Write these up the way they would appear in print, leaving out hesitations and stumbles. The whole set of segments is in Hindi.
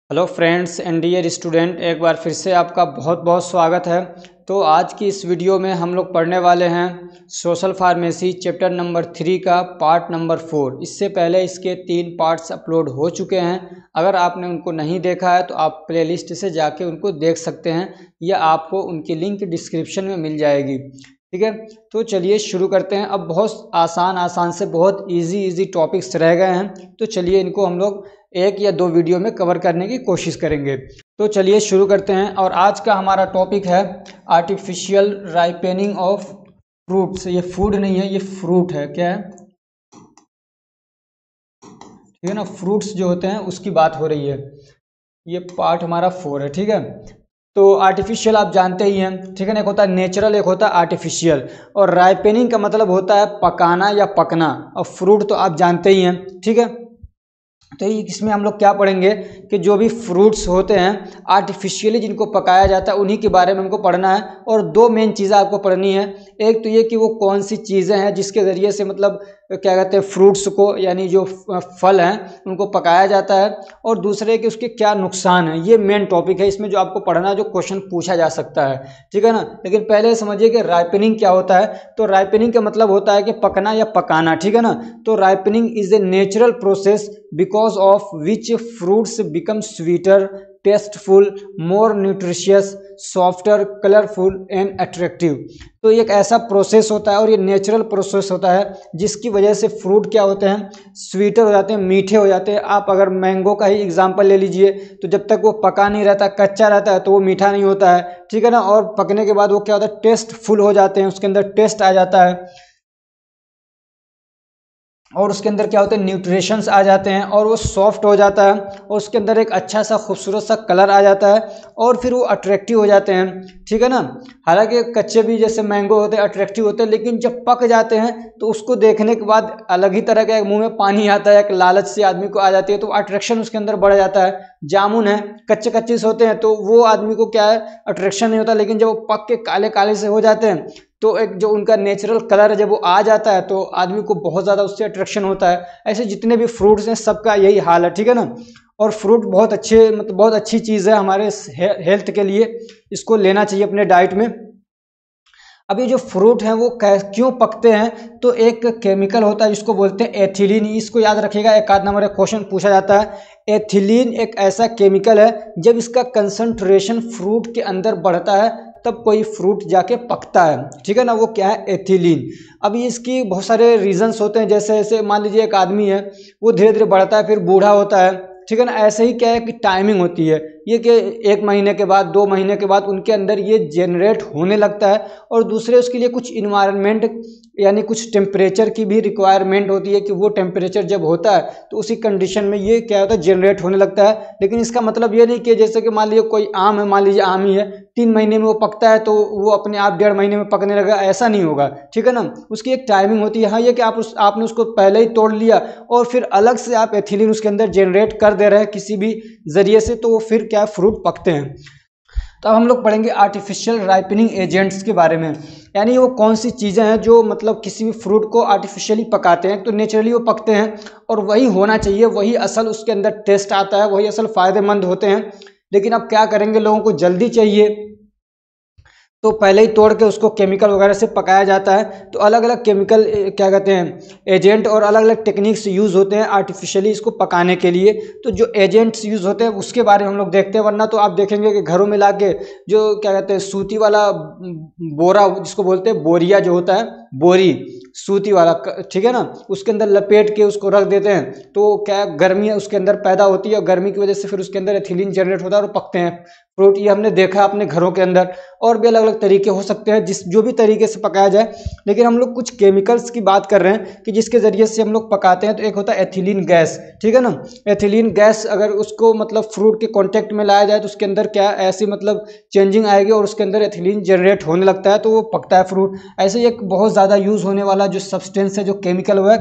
Hello friends and dear student, एक बार फिर से आपका बहुत बहुत स्वागत है। तो आज की इस वीडियो में हम लोग पढ़ने वाले हैं सोशल फार्मेसी चैप्टर नंबर 3 का पार्ट नंबर 4। इससे पहले इसके 3 पार्ट्स अपलोड हो चुके हैं। अगर आपने उनको नहीं देखा है तो आप प्लेलिस्ट से जाके उनको देख सकते हैं या आपको उनकी लिंक डिस्क्रिप्शन में मिल जाएगी। ठीक है, तो चलिए शुरू करते हैं। अब बहुत आसान से बहुत इजी टॉपिक्स रह गए हैं, तो चलिए इनको हम लोग 1 या 2 वीडियो में कवर करने की कोशिश करेंगे। तो चलिए शुरू करते हैं। और आज का हमारा टॉपिक है आर्टिफिशियल राइपेनिंग ऑफ फ्रूट्स। ये फूड नहीं है, ये फ्रूट है। क्या है? ठीक है ना, फ्रूट्स जो होते हैं उसकी बात हो रही है। ये पार्ट हमारा 4 है। ठीक है, तो आर्टिफिशियल आप जानते ही हैं। ठीक है ना, एक होता है नेचुरल, एक होता है आर्टिफिशियल। और राइपेनिंग का मतलब होता है पकाना या पकना। और फ्रूट तो आप जानते ही हैं। ठीक है, तो इसमें हम लोग क्या पढ़ेंगे कि जो भी फ्रूट्स होते हैं आर्टिफिशियली जिनको पकाया जाता है उन्हीं के बारे में हमको पढ़ना है। और 2 मेन चीज़ें आपको पढ़नी है। एक तो ये कि वो कौन सी चीज़ें हैं जिसके ज़रिए से मतलब क्या कहते हैं फ्रूट्स को, यानी जो फल हैं उनको पकाया जाता है। और दूसरे कि उसके क्या नुकसान है। ये मेन टॉपिक है इसमें जो आपको पढ़ना है, जो क्वेश्चन पूछा जा सकता है। ठीक है ना, लेकिन पहले समझिए कि राइपनिंग क्या होता है। तो राइपनिंग का मतलब होता है कि पकना या पकाना। ठीक है ना, तो ripening is a natural process because of which fruits become sweeter, tasteful, more nutritious, softer, colorful and attractive। तो एक ऐसा प्रोसेस होता है और ये नेचुरल प्रोसेस होता है जिसकी वजह से फ्रूट क्या होते हैं, स्वीटर हो जाते हैं, मीठे हो जाते हैं। आप अगर मैंगो का ही एग्जांपल ले लीजिए तो जब तक वो पका नहीं रहता, कच्चा रहता है तो वो मीठा नहीं होता है। ठीक है ना, और पकने के बाद वो क्या होता है, टेस्टफुल हो जाते हैं, उसके अंदर टेस्ट आ जाता है और उसके अंदर क्या होते हैं, न्यूट्रिशंस आ जाते हैं और वो सॉफ्ट हो जाता है और उसके अंदर एक अच्छा सा खूबसूरत सा कलर आ जाता है और फिर वो अट्रैक्टिव हो जाते हैं। ठीक है ना, हालांकि कच्चे भी जैसे मैंगो होते हैं अट्रैक्टिव होते हैं, लेकिन जब पक जाते हैं तो उसको देखने के बाद अलग ही तरह का मुंह में पानी आता है, एक लालच से आदमी को आ जाती है, तो अट्रैक्शन उसके अंदर बढ़ जाता है। जामुन है, कच्चे कच्चे से होते हैं तो वो आदमी को क्या है, अट्रैक्शन नहीं होता, लेकिन जब वो पक के काले काले से हो जाते हैं तो एक जो उनका नेचुरल कलर है जब वो आ जाता है तो आदमी को बहुत ज़्यादा उससे अट्रैक्शन होता है। ऐसे जितने भी फ्रूट्स हैं सबका यही हाल है। ठीक है ना, और फ्रूट बहुत अच्छे मतलब बहुत अच्छी चीज़ है हमारे हेल्थ के लिए, इसको लेना चाहिए अपने डाइट में। अब ये जो फ्रूट हैं वो क्यों पकते हैं, तो एक केमिकल होता है जिसको बोलते हैं एथिलीन। इसको याद रखिएगा, एक आध नंबर क्वेश्चन पूछा जाता है। एथिलीन एक ऐसा केमिकल है, जब इसका कंसंट्रेशन फ्रूट के अंदर बढ़ता है तब कोई फ्रूट जाके पकता है। ठीक है ना, वो क्या है, एथिलीन। अब इसकी बहुत सारे रीजंस होते हैं, जैसे जैसे मान लीजिए एक आदमी है वो धीरे धीरे बढ़ता है फिर बूढ़ा होता है। ठीक है ना, ऐसे ही क्या है कि टाइमिंग होती है ये कि 1 महीने के बाद 2 महीने के बाद उनके अंदर ये जनरेट होने लगता है। और दूसरे उसके लिए कुछ इन्वायरमेंट यानी कुछ टेम्परेचर की भी रिक्वायरमेंट होती है कि वो टेम्परेचर जब होता है तो उसी कंडीशन में ये क्या होता है, जनरेट होने लगता है। लेकिन इसका मतलब ये नहीं कि जैसे कि मान लीजिए कोई आम है, मान लीजिए आम ही है, 3 महीने में वो पकता है तो वो अपने आप 1.5 महीने में पकने लगा, ऐसा नहीं होगा। ठीक है ना, उसकी एक टाइमिंग होती है। हाँ, ये कि आपने उसको पहले ही तोड़ लिया और फिर अलग से आप एथिलीन उसके अंदर जनरेट कर दे रहे हैं किसी भी जरिए से, तो फिर क्या फ्रूट पकते हैं। तो अब हम लोग पढ़ेंगे आर्टिफिशियल राइपनिंग एजेंट्स के बारे में, यानी वो कौन सी चीज़ें हैं जो मतलब किसी भी फ्रूट को आर्टिफिशियली पकाते हैं। तो नेचुरली वो पकते हैं और वही होना चाहिए, वही असल उसके अंदर टेस्ट आता है, वही असल फ़ायदेमंद होते हैं। लेकिन अब क्या करेंगे, लोगों को जल्दी चाहिए तो पहले ही तोड़ के उसको केमिकल वगैरह से पकाया जाता है। तो अलग अलग केमिकल क्या कहते हैं एजेंट और अलग अलग टेक्निक्स यूज़ होते हैं आर्टिफिशियली इसको पकाने के लिए। तो जो एजेंट्स यूज़ होते हैं उसके बारे में हम लोग देखते हैं, वरना तो आप देखेंगे कि घरों में लाके जो क्या कहते हैं सूती वाला बोरा जिसको बोलते हैं बोरिया जो होता है, बोरी सूती वाला, ठीक है ना, उसके अंदर लपेट के उसको रख देते हैं। तो क्या गर्मी उसके अंदर पैदा होती है और गर्मी की वजह से फिर उसके अंदर एथिलीन जनरेट होता है और पकते हैं फ्रूट। ये हमने देखा अपने घरों के अंदर। और भी अलग अलग तरीके हो सकते हैं जो भी तरीके से पकाया जाए, लेकिन हम लोग कुछ केमिकल्स की बात कर रहे हैं कि जिसके ज़रिए से हम लोग पकाते हैं। तो एक होता है एथिलीन गैस। ठीक है ना, एथिलीन गैस अगर उसको मतलब फ्रूट के कॉन्टेक्ट में लाया जाए तो उसके अंदर क्या ऐसी मतलब चेंजिंग आएगी और उसके अंदर एथिलीन जनरेट होने लगता है तो वो पकता है फ्रूट। ऐसे एक बहुत ज़्यादा यूज़ होने वाला जो सब्सटेंस है, जो केमिकल, वो है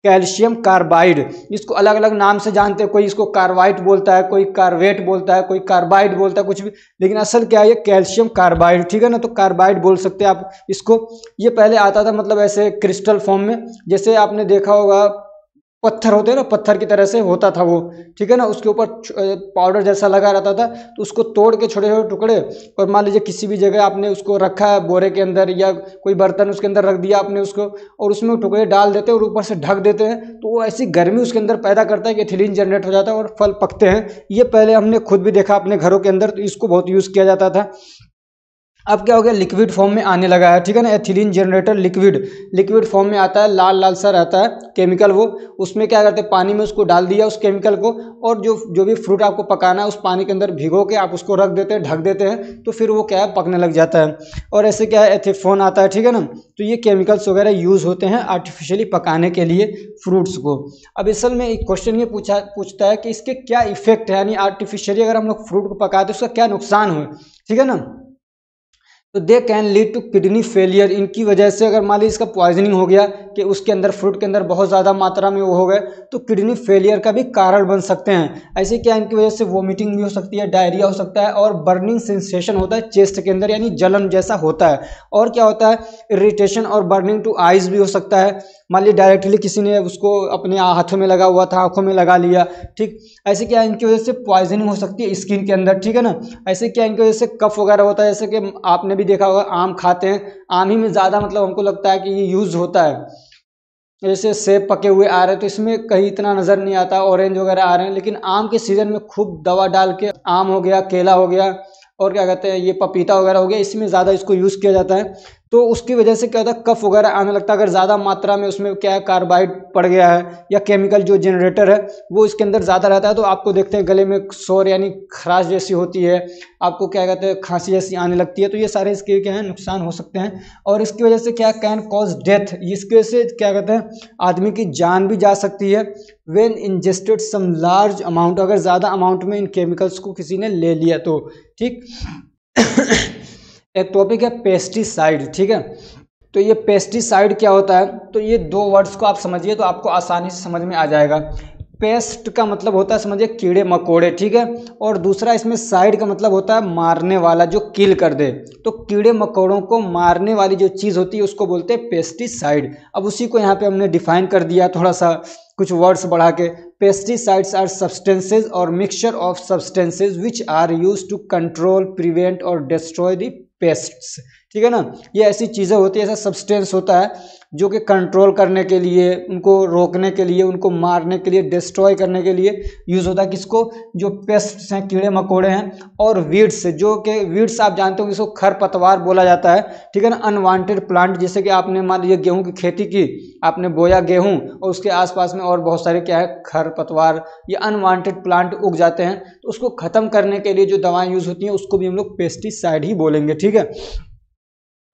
कैल्शियम कार्बाइड। इसको अलग अलग नाम से जानते हैं, कोई इसको कार्बाइड बोलता है, कोई कार्बेट बोलता है, कोई कार्बाइड बोलता है, कुछ भी, लेकिन असल क्या है ये कैल्शियम कार्बाइड। ठीक है ना, तो कार्बाइड बोल सकते हैं आप इसको। ये पहले आता था मतलब ऐसे क्रिस्टल फॉर्म में, जैसे आपने देखा होगा पत्थर होते हैं ना, पत्थर की तरह से होता था वो, ठीक है ना, उसके ऊपर पाउडर जैसा लगा रहता था, तो उसको तोड़ के छोटे छोटे टुकड़े, और मान लीजिए किसी भी जगह आपने उसको रखा है बोरे के अंदर या कोई बर्तन उसके अंदर रख दिया आपने उसको, और उसमें टुकड़े डाल देते हैं और ऊपर से ढक देते हैं, तो वो ऐसी गर्मी उसके अंदर पैदा करता है कि एथिलीन जनरेट हो जाता है और फल पकते हैं। ये पहले हमने खुद भी देखा अपने घरों के अंदर, तो इसको बहुत यूज़ किया जाता था। अब क्या हो गया, लिक्विड फॉर्म में आने लगा है, ठीक है ना, एथिलीन जनरेटर लिक्विड फॉर्म में आता है, लाल लाल सा रहता है केमिकल वो, उसमें क्या करते हैं, पानी में उसको डाल दिया उस केमिकल को, और जो भी फ्रूट आपको पकाना है उस पानी के अंदर भिगो के आप उसको रख देते हैं, ढक देते हैं, तो फिर वो क्या है, पकने लग जाता है। और ऐसे क्या है, एथेफोन आता है, ठीक है ना, तो ये केमिकल्स वगैरह यूज़ होते हैं आर्टिफिशियली पकाने के लिए फ्रूट्स को। अब असल में एक क्वेश्चन ये पूछता है कि इसके क्या इफेक्ट है, यानी आर्टिफिशियली अगर हम लोग फ्रूट को पकाते हैं उसका क्या नुकसान हो, ठीक है ना। तो they can lead to kidney failure, इनकी वजह से अगर मान लीजिए इसका पॉइजनिंग हो गया कि उसके अंदर फ्रूट के अंदर बहुत ज़्यादा मात्रा में वो हो गए, तो किडनी फेलियर का भी कारण बन सकते हैं। ऐसे क्या इनकी वजह से वोमिटिंग भी हो सकती है, डायरिया हो सकता है, और बर्निंग सेंसेशन होता है चेस्ट के अंदर, यानी जलन जैसा होता है। और क्या होता है, इरिटेशन और बर्निंग टू आइज भी हो सकता है। मान लीजिए डायरेक्टली किसी ने उसको अपने हाथों में लगा हुआ था, आंखों में लगा लिया, ठीक, ऐसे क्या इनकी वजह से पॉइजनिंग हो सकती है स्किन के अंदर, ठीक है ना। ऐसे क्या इनकी वजह से कफ वगैरह होता है, जैसे कि आपने भी देखा होगा आम खाते हैं, आम ही में ज़्यादा मतलब हमको लगता है कि ये यूज़ होता है। जैसे सेब पके हुए आ रहे हैं तो इसमें कहीं इतना नज़र नहीं आता, ऑरेंज वगैरह आ रहे हैं, लेकिन आम के सीज़न में खूब दवा डाल के, आम हो गया, केला हो गया, और क्या कहते हैं ये पपीता वगैरह हो गया, इसमें ज़्यादा इसको यूज़ किया जाता है। तो उसकी वजह से क्या होता है, कफ वगैरह आने लगता है, अगर ज़्यादा मात्रा में उसमें क्या है, कार्बाइड पड़ गया है, या केमिकल जो जनरेटर है वो इसके अंदर ज़्यादा रहता है, तो आपको देखते हैं गले में शोर यानी खराश जैसी होती है, आपको क्या कहते हैं खांसी जैसी आने लगती है। तो ये सारे इसके क्या है, नुकसान हो सकते हैं, और इसकी वजह से क्या कैन कॉज डेथ, इसकी वजह से क्या कहते हैं, आदमी की जान भी जा सकती है। When ingested some large amount, अगर ज़्यादा अमाउंट में इन केमिकल्स को किसी ने ले लिया तो, ठीक। एक टॉपिक है पेस्टिसाइड, ठीक है। तो ये पेस्टिसाइड क्या होता है, तो ये दो वर्ड्स को आप समझिए तो आपको आसानी से समझ में आ जाएगा। पेस्ट का मतलब होता है समझिए कीड़े मकोड़े, ठीक है, और दूसरा इसमें साइड का मतलब होता है मारने वाला, जो किल कर दे। तो कीड़े मकोड़ों को मारने वाली जो चीज़ होती है उसको बोलते हैं पेस्टिसाइड। अब उसी को यहाँ पे हमने डिफाइन कर दिया थोड़ा सा कुछ वर्ड्स बढ़ा के। पेस्टिसाइड्स आर सब्सटेंसेज और mixture of substances which are used to control, prevent और डिस्ट्रॉय द पेस्ट्स, ठीक है ना। ये ऐसी चीज़ें होती है, ऐसा सब्सटेंस होता है जो कि कंट्रोल करने के लिए, उनको रोकने के लिए, उनको मारने के लिए, डिस्ट्रॉय करने के लिए यूज़ होता है। किसको, जो पेस्ट्स हैं, कीड़े मकोड़े हैं, और वीड्स, जो कि वीड्स आप जानते हो इसको खरपतवार बोला जाता है, ठीक है ना। अनवांटेड प्लांट, जैसे कि आपने मान लीजिए गेहूं की खेती की, आपने बोया गेहूं और उसके आसपास में और बहुत सारे क्या है, खरपतवार या अनवांटेड प्लांट उग जाते हैं, तो उसको ख़त्म करने के लिए जो दवाएं यूज़ होती हैं उसको भी हम लोग पेस्टिसाइड ही बोलेंगे, ठीक है।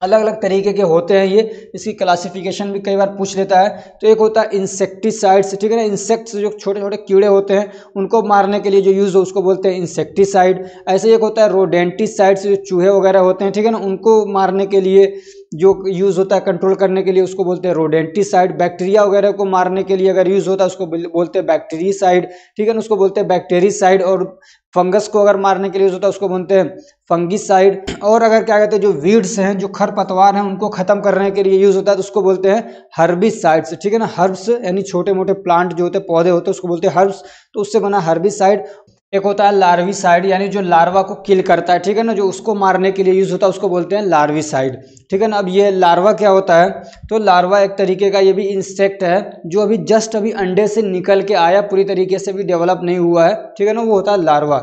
अलग अलग तरीके के होते हैं ये, इसकी क्लासिफिकेशन भी कई बार पूछ लेता है। तो एक होता है इंसेक्टिसाइड्स, ठीक है ना, इंसेक्ट्स जो छोटे छोटे कीड़े होते हैं उनको मारने के लिए जो यूज़ हो उसको बोलते हैं इंसेक्टिसाइड। ऐसे एक होता है रोडेंटिसाइड्स, जो चूहे वगैरह होते हैं, ठीक है ना, उनको मारने के लिए जो यूज़ होता है, कंट्रोल करने के लिए, उसको बोलते हैं रोडेंटिसाइड। बैक्टीरिया वगैरह को मारने के लिए अगर यूज़ होता है उसको बोलते हैं बैक्टीरिसाइड, ठीक है ना, उसको बोलते हैं बैक्टीरिसाइड। और फंगस को अगर मारने के लिए यूज़ होता है उसको बोलते हैं फंगिसाइड। और अगर क्या कहते हैं, जो वीड्स हैं, जो खरपतवार हैं, उनको खत्म करने के लिए यूज़ होता है तो उसको बोलते हैं हर्बिसाइड्स, ठीक है ना। हर्ब्स यानी छोटे मोटे प्लांट जो होते हैं, पौधे होते हैं, उसको बोलते हैं हर्ब्स, तो उससे बना हर्बिसाइड। एक होता है लार्विसाइड, यानी जो लार्वा को किल करता है, ठीक है ना, जो उसको मारने के लिए यूज़ होता है उसको बोलते हैं लार्विसाइड, ठीक है ना। अब ये लार्वा क्या होता है, तो लार्वा एक तरीके का ये भी इंसेक्ट है जो अभी जस्ट अभी अंडे से निकल के आया, पूरी तरीके से भी डेवलप नहीं हुआ है, ठीक है ना, वो होता है लार्वा,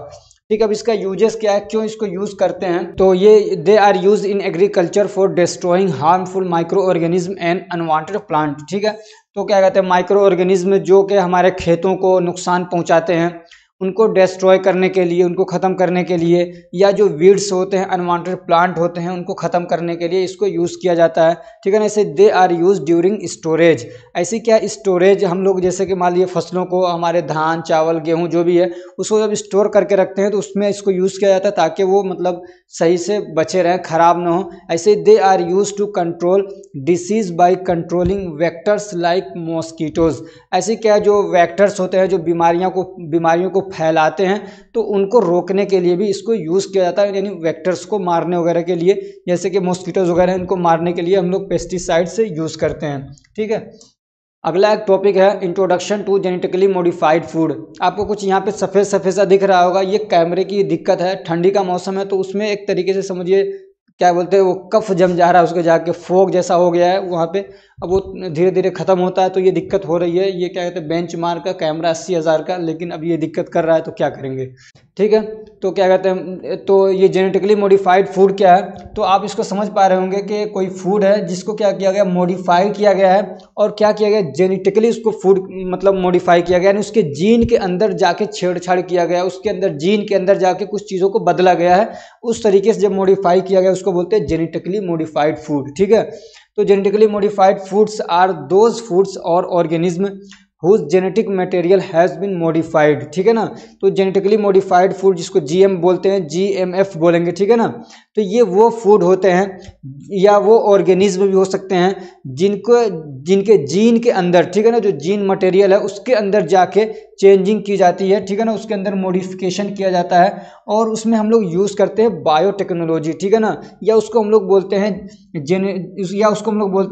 ठीक है। अब इसका यूजेस क्या है, क्यों इसको यूज़ करते हैं, तो ये they are use in agriculture for destroying harmful micro organism and unwanted plant, ठीक है। तो क्या कहते हैं, माइक्रो ऑर्गेनिज्म जो कि हमारे खेतों को नुकसान पहुंचाते हैं, उनको डिस्ट्रॉय करने के लिए, उनको ख़त्म करने के लिए, या जो वीड्स होते हैं, अनवांटेड प्लांट होते हैं, उनको ख़त्म करने के लिए इसको यूज़ किया जाता है, ठीक है ना। ऐसे they are use during storage, ऐसी क्या स्टोरेज, हम लोग जैसे कि मान लीजिए फसलों को, हमारे धान चावल गेहूँ जो भी है उसको जब स्टोर करके रखते हैं तो उसमें इसको यूज़ किया जाता है ताकि वो मतलब सही से बचे रहें, ख़राब ना हो। ऐसे they are used to control disease by controlling vectors like mosquitoes, ऐसे क्या जो वेक्टर्स होते हैं जो बीमारियों को फैलाते हैं, तो उनको रोकने के लिए भी इसको यूज़ किया जाता है, यानी वेक्टर्स को मारने वगैरह के लिए, जैसे कि मॉस्किटोज वगैरह, इनको मारने के लिए हम लोग पेस्टिसाइड से यूज़ करते हैं, ठीक है। अगला एक टॉपिक है introduction to genetically modified food. आपको कुछ यहाँ पे सफ़ेद सफ़ेद सा दिख रहा होगा, ये कैमरे की दिक्कत है। ठंडी का मौसम है तो उसमें एक तरीके से समझिए क्या बोलते हैं, वो कफ जम जा रहा है, उसके जाके फोग जैसा हो गया है वहाँ पे। अब वो धीरे धीरे ख़त्म होता है तो ये दिक्कत हो रही है। ये क्या कहते हैं, बेंच मार्क का कैमरा 80,000 का, लेकिन अब ये दिक्कत कर रहा है तो क्या करेंगे। ठीक है, तो क्या कहते हैं, तो ये जेनेटिकली मॉडिफाइड फूड क्या है, तो आप इसको समझ पा रहे होंगे कि कोई फूड है जिसको क्या किया गया, मॉडिफाई किया गया है। और क्या किया गया, जेनेटिकली उसको फूड मतलब मॉडिफाई किया गया, यानी उसके जीन के अंदर जाके छेड़छाड़ किया गया, उसके अंदर जीन के अंदर जाके कुछ चीज़ों को बदला गया है। उस तरीके से जब मॉडिफाई किया गया उसको बोलते हैं जेनेटिकली मॉडिफाइड फूड। ठीक है, तो genetically modified foods are those foods और organism whose genetic material has been modified. ठीक है ना, तो जेनेटिकली मॉडिफाइड फूड जिसको जीएम बोलते हैं, जीएमएफ बोलेंगे। ठीक है ना, तो ये वो फूड होते हैं या वो ऑर्गेनिज्म भी हो सकते हैं जिनके जीन के अंदर, ठीक है ना, जो जीन मटेरियल है उसके अंदर जाके चेंजिंग की जाती है। ठीक है ना, उसके अंदर मॉडिफिकेशन किया जाता है और उसमें हम लोग यूज़ करते हैं बायोटेक्नोलॉजी। ठीक है ना, या उसको हम लोग बोलते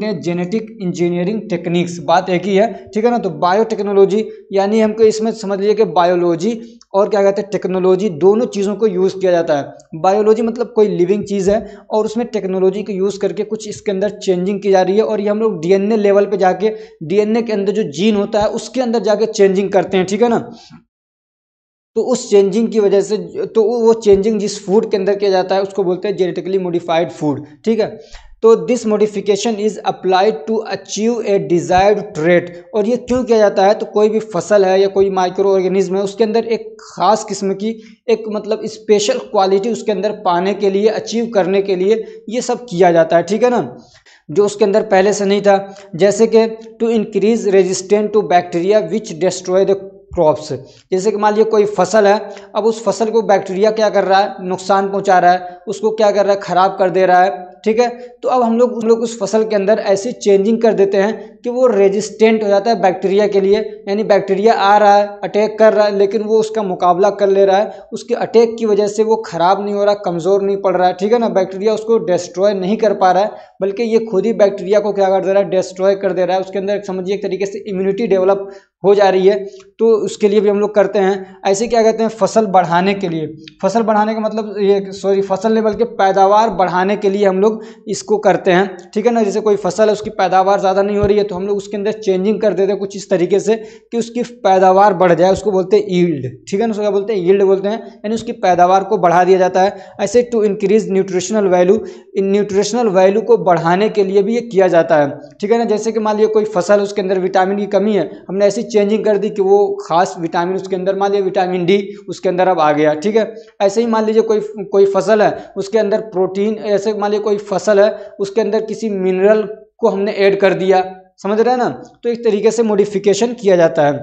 हैं जेनेटिक इंजीनियरिंग टेक्निक्स। बात एक ही है। ठीक है ना, तो बायोटेक्नोलॉजी यानी हमको इसमें समझ लीजिए कि बायोलॉजी और क्या कहते हैं टेक्नोलॉजी, दोनों चीज़ों को यूज़ किया जाता है। बायोलॉजी मतलब कोई लिविंग चीज़ है और उसमें टेक्नोलॉजी को यूज़ करके कुछ इसके अंदर चेंजिंग की जा रही है, और ये हम लोग डीएनए लेवल पे जाके डीएनए के अंदर जो जीन होता है उसके अंदर जाके चेंजिंग करते हैं। ठीक है ना, तो उस चेंजिंग की वजह से, तो वो चेंजिंग जिस फूड के अंदर किया जाता है उसको बोलते हैं जेनेटिकली मॉडिफाइड फूड। ठीक है, तो this modification is applied to achieve a desired trait. और ये क्यों किया जाता है, तो कोई भी फसल है या कोई माइक्रो ऑर्गेनिज्म है उसके अंदर एक खास किस्म की एक मतलब स्पेशल क्वालिटी उसके अंदर पाने के लिए, अचीव करने के लिए ये सब किया जाता है। ठीक है ना, जो उसके अंदर पहले से नहीं था, जैसे कि to increase resistant to bacteria which destroy the crops. जैसे कि मान लीजिए कोई फसल है, अब उस फसल को बैक्टीरिया क्या कर रहा है, नुकसान पहुंचा रहा है, उसको क्या कर रहा है, खराब कर दे रहा है। ठीक है, तो अब हम लोग उस फसल के अंदर ऐसी चेंजिंग कर देते हैं कि वो रेजिस्टेंट हो जाता है बैक्टीरिया के लिए। यानी बैक्टीरिया आ रहा है, अटैक कर रहा है, लेकिन वो उसका मुकाबला कर ले रहा है, उसके अटैक की वजह से वो खराब नहीं हो रहा, कमज़ोर नहीं पड़ रहा है। ठीक है ना, बैक्टीरिया उसको डिस्ट्रॉय नहीं कर पा रहा है, बल्कि ये खुद ही बैक्टीरिया को क्या कर दे रहा है, डिस्ट्रॉय कर दे रहा है। उसके अंदर समझिए एक तरीके से इम्यूनिटी डेवलप हो जा रही है, तो उसके लिए भी हम लोग करते हैं। ऐसे क्या कहते हैं, फसल बढ़ाने के लिए, फसल बढ़ाने का मतलब ये फसल नहीं बल्कि पैदावार बढ़ाने के लिए हम लोग इसको करते हैं। ठीक है ना, जैसे कोई फसल है उसकी पैदावार ज़्यादा नहीं हो रही है तो हम लोग उसके अंदर चेंजिंग कर देते हैं कुछ इस तरीके से कि उसकी पैदावार बढ़ जाए, उसको बोलते हैं यील्ड। ठीक है ना, उसको क्या बोलते हैं, यील्ड बोलते हैं, यानी उसकी पैदावार को बढ़ा दिया जाता है। ऐसे टू इंक्रीज न्यूट्रिशनल वैल्यू, इन न्यूट्रिशनल वैल्यू को बढ़ाने के लिए भी ये किया जाता है। ठीक है ना, जैसे कि मान लीजिए कोई फसल उसके अंदर विटामिन की कमी है, हमने ऐसी चेंजिंग कर दी कि वो खास विटामिन उसके अंदर, मान लीजिए विटामिन डी उसके अंदर अब आ गया। ठीक है, ऐसे ही मान लीजिए कोई फसल है उसके अंदर प्रोटीन, ऐसे मान लीजिए कोई फसल है उसके अंदर किसी मिनरल को हमने ऐड कर दिया, समझ रहे हैं ना, तो एक तरीके से मॉडिफिकेशन किया जाता है।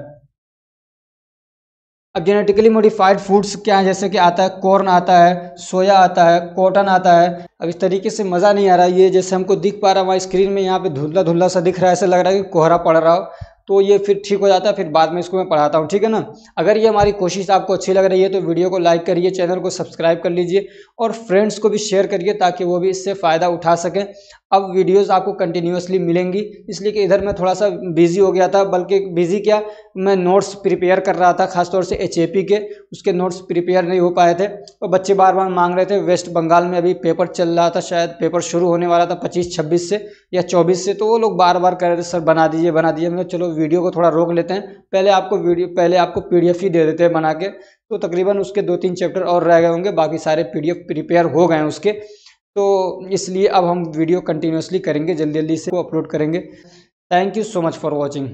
अब जेनेटिकली मॉडिफाइड फूड्स क्या है, जैसे कि आता है कॉर्न, आता है सोया, आता है कॉटन, आता है। अब इस तरीके से मज़ा नहीं आ रहा, ये जैसे हमको दिख पा रहा है वहाँ स्क्रीन में, यहाँ पे धुंधला धुंधला सा दिख रहा है, ऐसा लग रहा है कि कोहरा पड़ रहा हो, तो ये फिर ठीक हो जाता है, फिर बाद में इसको मैं पढ़ाता हूँ। ठीक है ना, अगर ये हमारी कोशिश आपको अच्छी लग रही है तो वीडियो को लाइक करिए, चैनल को सब्सक्राइब कर लीजिए और फ्रेंड्स को भी शेयर करिए ताकि वो भी इससे फ़ायदा उठा सकें। अब वीडियोस आपको कंटिन्यूसली मिलेंगी, इसलिए कि इधर मैं थोड़ा सा बिजी हो गया था, बल्कि बिजी क्या, मैं नोट्स प्रिपेयर कर रहा था, खासतौर से एचएपी के, उसके नोट्स प्रिपेयर नहीं हो पाए थे और बच्चे बार बार मांग रहे थे। वेस्ट बंगाल में अभी पेपर चल रहा था, शायद पेपर शुरू होने वाला था 25-26 से या 24 से, तो वो लोग बार बार कह रहे थे सर बना दीजिए बना दीजिए। मैं चलो वीडियो को थोड़ा रोक लेते हैं, पहले आपको पीडीएफ ही दे देते हैं बना के, तो तकरीबन उसके 2-3 चैप्टर और रह गए होंगे, बाकी सारे पीडीएफ प्रिपेयर हो गए हैं उसके, तो इसलिए अब हम वीडियो कंटिन्यूसली करेंगे, जल्दी जल्दी से वो अपलोड करेंगे। Thank you so much for watching.